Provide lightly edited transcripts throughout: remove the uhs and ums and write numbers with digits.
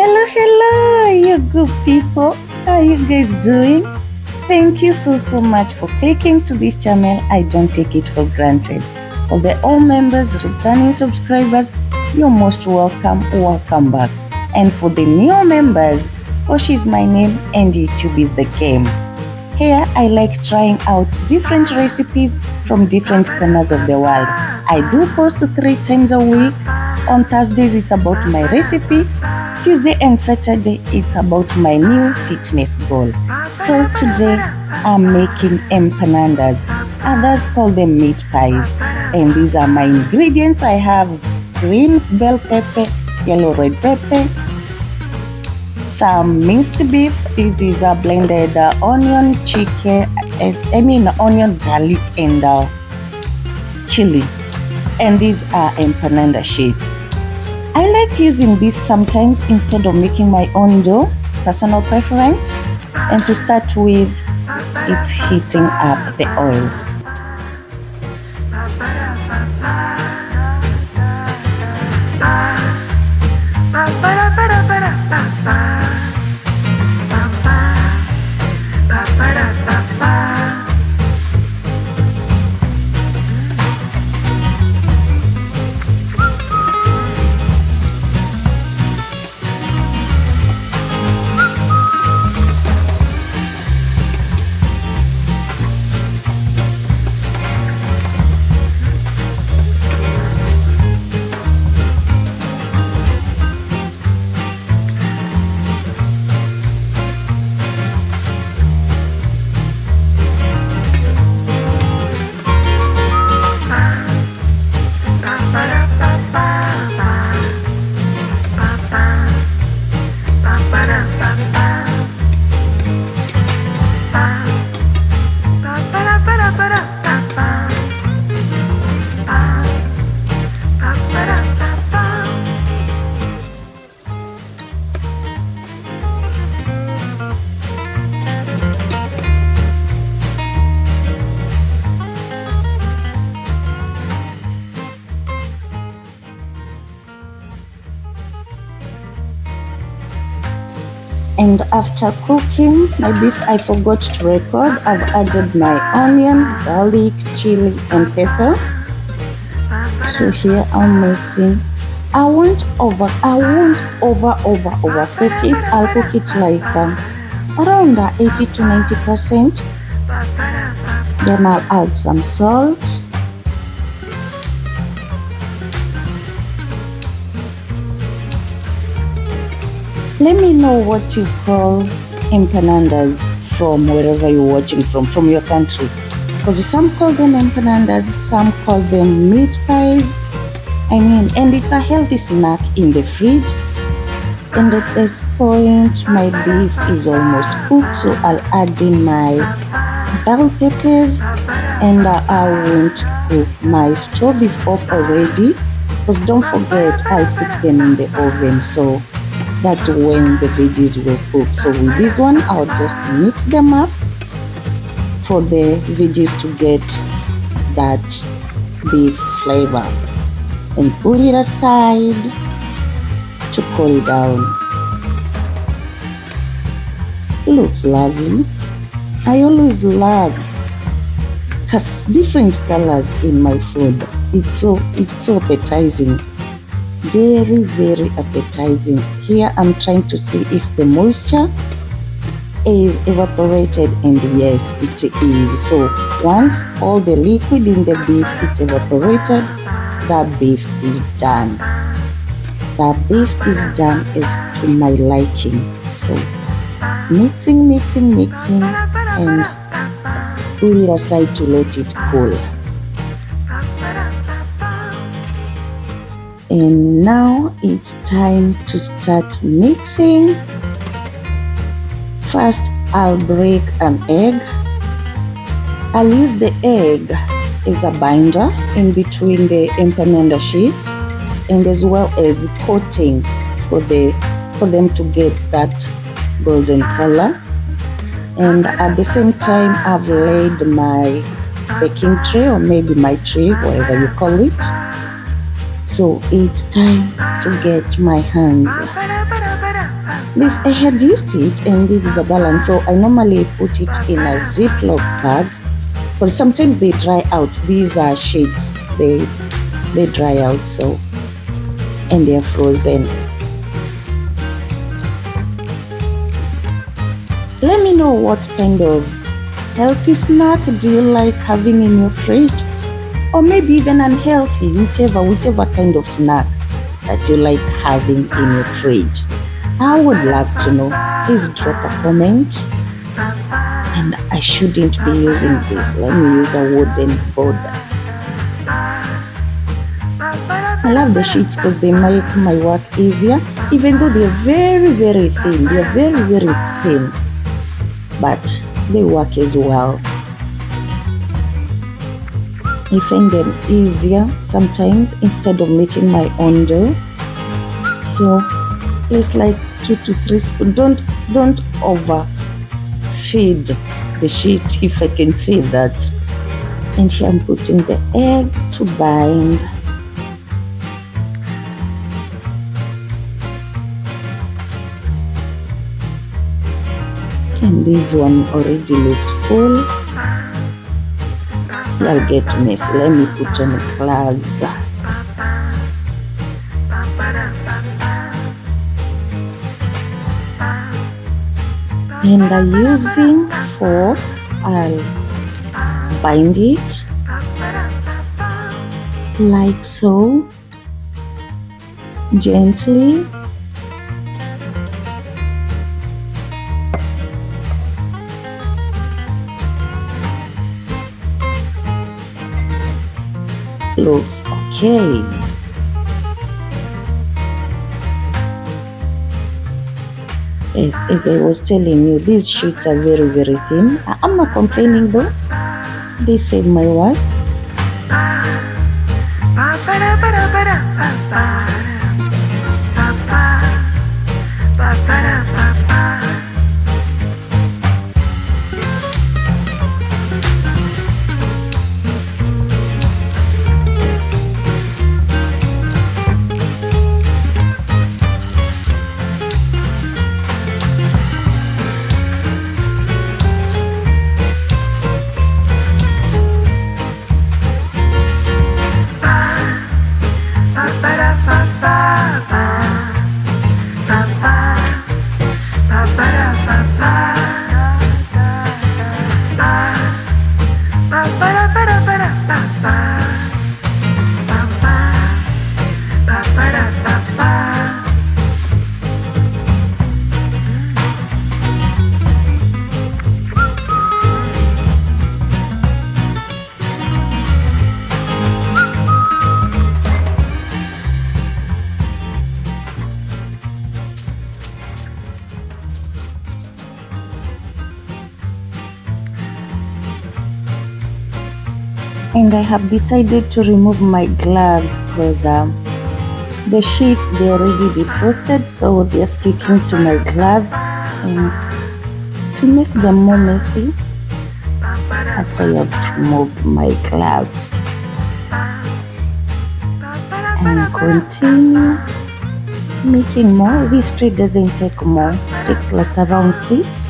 Hello, you good people. How are you guys doing? Thank you so much for clicking to this channel. I don't take it for granted. For the all members, returning subscribers, you're most welcome. Welcome back. And for the new members, Oshi is my name and YouTube is the game. Here, I like trying out different recipes from different corners of the world. I do post 3 times a week. On Thursdays, it's about my recipe. Tuesday and Saturday, it's about my new fitness goal. So today, I'm making empanadas. Others call them meat pies. And these are my ingredients. I have green bell pepper, yellow red pepper, some minced beef. This is a blended onion, chicken, onion, garlic, and chili. And these are empanada sheets. I like using this sometimes instead of making my own dough, personal preference. And to start with, it's heating up the oil. And after cooking my beef, I forgot to record, I've added my onion, garlic, chili, and pepper. So here I'm mixing. I won't overcook it. I'll cook it like around 80 to 90%. Then I'll add some salt. Let me know what you call empanadas from wherever you're watching from your country. Because some call them empanadas, some call them meat pies. And it's a healthy snack in the fridge. And at this point, my beef is almost cooked, so I'll add in my bell peppers. And I won't cook. My stove is off already. Because don't forget, I'll put them in the oven. So that's when the veggies will cook. So with this one, I'll just mix them up for the veggies to get that beef flavor. And put it aside to cool down. Looks lovely. I always love different colors in my food. It's so appetizing. Very appetizing. Here I'm trying to see if the moisture is evaporated, and yes, it is. So once all the liquid in the beef is evaporated, that beef is done. That beef is done is to my liking. So mixing and put it aside to let it cool. And now it's time to start mixing. First, I'll break an egg. I'll use the egg as a binder in between the empanada sheets, and as well as coating for them to get that golden color. And at the same time, I've laid my baking tray, or maybe my tray, whatever you call it. So it's time to get my hands This I had used it, and this is a balance. So I normally put it in a Ziploc bag because sometimes they dry out. These are sheets. They dry out, so, and they're frozen. Let me know what kind of healthy snack do you like having in your fridge, or maybe even unhealthy, whichever kind of snack that you like having in your fridge. I would love to know. Please drop a comment. And I shouldn't be using this. Let me use a wooden board. I love the sheets because they make my work easier, even though they're very, very thin. They're very, very thin, but they work as well. I find them easier sometimes instead of making my own dough. So it's like 2 to 3 spoons. Don't overfeed the sheet, if I can say that. And here I'm putting the egg to bind. And this one already looks full. I'll get messy. Let me put on gloves. And I'm using fork. I'll bind it like so, gently. Looks okay. Yes, as I was telling you, these sheets are very, very thin. I'm not complaining though. They save my work. And I have decided to remove my gloves because the sheets, they already defrosted, so they're sticking to my gloves, and to make them more messy, that's why I've removed my gloves. And continue making more. This tray doesn't take more, it takes like around 6.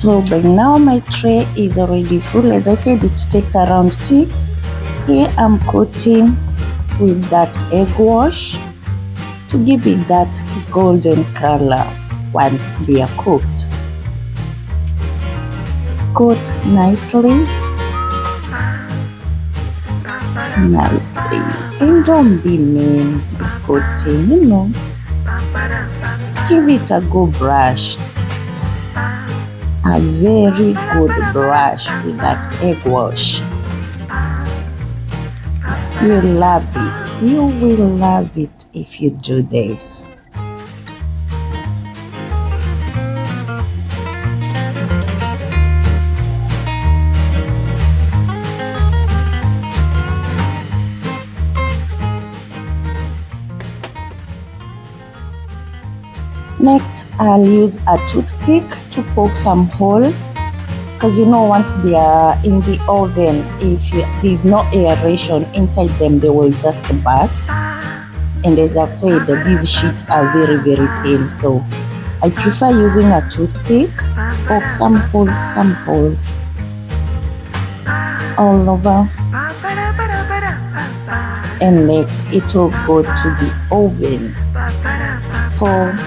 So by now my tray is already full. As I said, it takes around 6. Here I'm coating with that egg wash to give it that golden color once they are cooked. Coat nicely, and don't be mean with coating, give it a good brush, a very good brush with that egg wash. You'll love it. You will love it if you do this. Next, I'll use a toothpick to poke some holes, because once they are in the oven, if there's no aeration inside them, they will just burst. And as I've said, these sheets are very, very thin, so I prefer using a toothpick. Poke some holes all over. And next, it will go to the oven for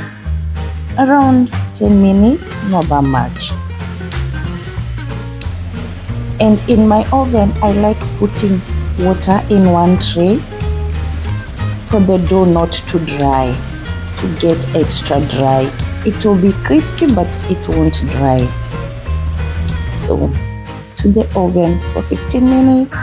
around 10 minutes, not that much. And in my oven, I like putting water in one tray for the dough not to dry, to get extra dry. It will be crispy, but it won't dry. So to the oven for 15 minutes.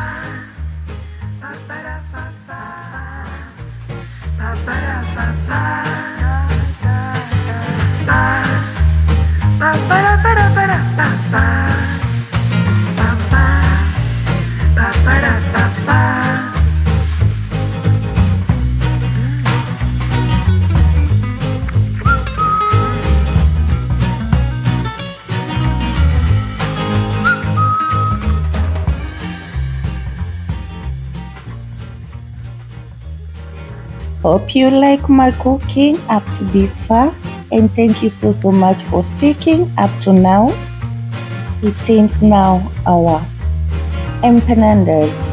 Hope you like my cooking up to this far, and thank you so much for sticking up to now. It seems now our empanadas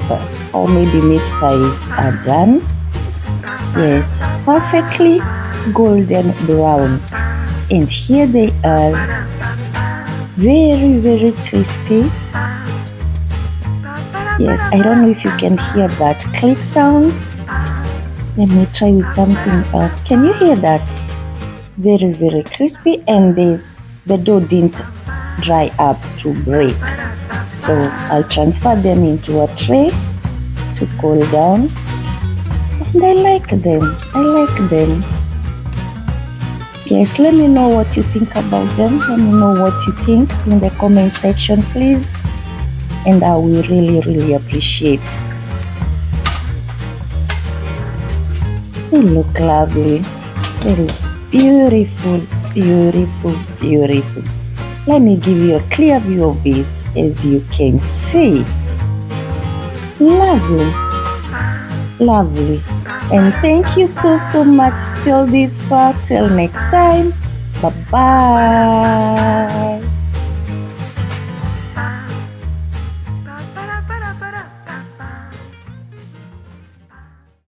or maybe meat pies are done. Yes, perfectly golden brown, and here they are, very, very crispy. Yes, I don't know if you can hear that click sound. Let me try with something else. Can you hear that? Very, very crispy, and the dough didn't dry up to break. So I'll transfer them into a tray to cool down. And I like them. Yes, let me know what you think about them. Let me know what you think in the comment section, please. And I will really, really appreciate. They look lovely. They look beautiful, beautiful, beautiful. Let me give you a clear view of it. As you can see, lovely, lovely. And thank you so much till this far. Till next time, bye bye.